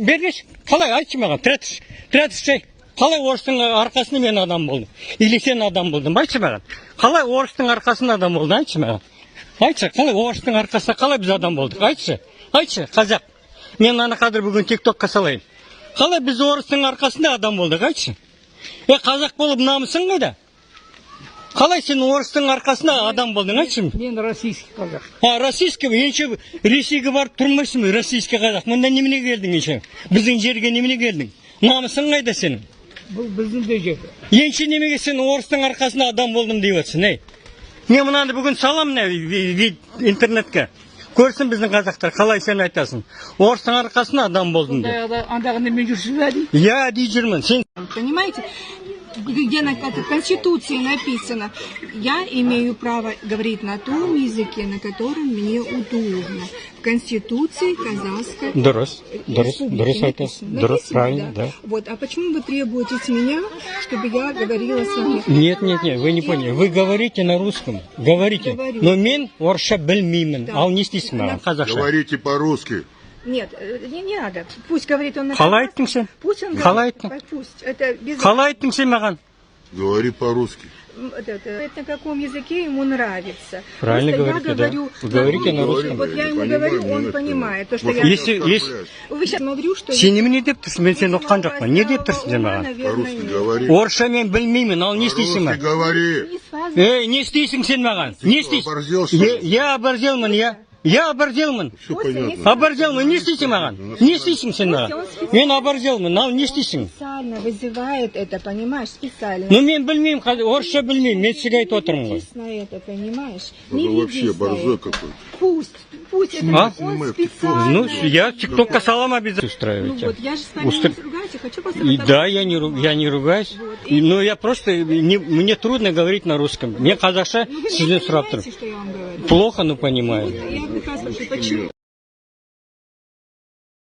Бергеш, қалай айтшы маған, тірәтіш, қалай орыстың арқасында мен адам болдым? Или сен адам болдың, айтшы маған. Қалай орыстың арқасында адам болдың, айтшы маған. Айтшы, қалай орыстың арқасында қалай біз адам болдық, айтшы, қазақ. Мен ана қазір бүгін тиктокқа салайын. Қалай біз орыстың арқасында адам болдық, айтшы. Қазақ болып намысың қайда? Қалай сен орыстың арқасында адам болдың, айтшы. Мен российский қазақ. Российский, енше Ресейге барып тұрмайсың ба, российский қазақ. Мұнда немене келдің енше? Біздің жерге немене келдің? Намысың қайда сенің? Бұл біздің де жер. Енше немеге сен орыстың арқасында адам болдым деп отырсың, ей? Мен мұнаны бүгін салам интернетке. Көрсін біздің қазақтар, қалай сен айтасың? Орыстың арқасында адам болдым деп. Андағында мен жүрсіз бе дейді? Я дей жүрмін. Сен понимаете, где в Конституции написано, я имею право говорить на том языке, на котором мне удобно. В Конституции казахской Дурос, правильно, да. Вот, а почему вы требуете с меня, чтобы я говорила с вами? Нет, вы не поняли. Вы говорите на русском, говорите. Но мен орысша білмеймін. Ал не істейсің маған, қазақша? Говорите по-русски. Нет, не надо. Пусть говорит он на Қалай айттың сен? Пусть он Қалай говорит. айттың? Пусть. Это без... Қалай айттың сен маған? Говори по-русски. Это на каком языке ему нравится. Правильно Просто говорите, да. Вы говорите на русском. Вот я ему говорю, он понимает. То, что я... Если... Вы сейчас говорю, что... Сен немене деп тұрсың, мен сен оққан жоқпын. Не деп тұрсың сен маған? По-русски говори. Орысша мен білмеймін, ал не істейсің По-русски маған? говори. Не істейсің сен маған? Не істейсің? Оборзел, что ли? Я оборзелмін, я оборзелмін. Все понятно. Оборзелмін, не істейсің маған? Не істейсің сен маған? Мен оборзелмін, ал не істейсің? Специально вызывает это, понимаешь, специально. Ну мен білмеймін, орысша білмеймін, мен сізге айтып отырмын ғой. На это, понимаешь? Это вообще борзой какой. Пусть это он специально. Ну, я тиктокка салам обязательно Ну устраивать. вот, я же с вами не ругаюсь, я хочу просто... Да, я не ругаюсь. Но я просто, мне трудно говорить на русском. Мне казахша, Вы не сізден сұрап понимаете, тұрмын. что я вам говорю? Плохо, но понимаю. Я как раз спрашиваю, почему?